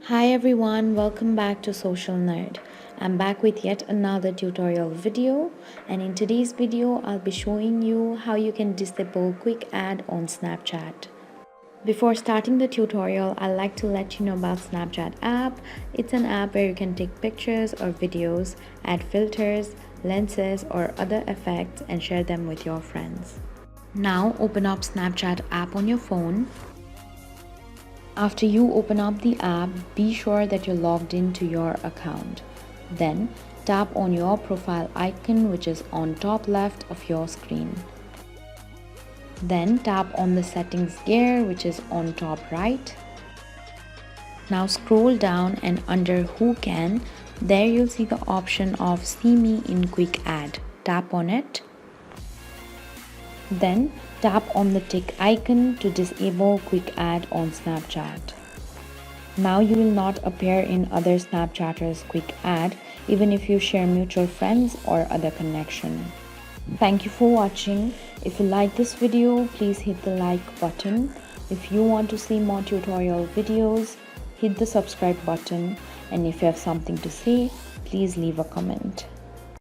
Hi everyone, welcome back to Social Nerd. I'm back with yet another tutorial video, and in today's video I'll be showing you how you can disable quick add on Snapchat. Before starting the tutorial, I'd like to let you know about Snapchat app. It's an app where you can take pictures or videos, add filters, lenses or other effects and share them with your friends. Now open up Snapchat app on your phone. After you open up the app, be sure that you're logged into your account. Then tap on your profile icon, which is on top left of your screen. Then tap on the settings gear, which is on top right. Now scroll down and under who can, there you'll see the option of see me in quick add. Tap on it. Then tap on the tick icon to disable quick add on Snapchat. Now you will not appear in other Snapchatters' quick add even if you share mutual friends or other connection. Thank you for watching. If you like this video, please hit the like button. If you want to see more tutorial videos, hit the subscribe button. And if you have something to say, please leave a comment.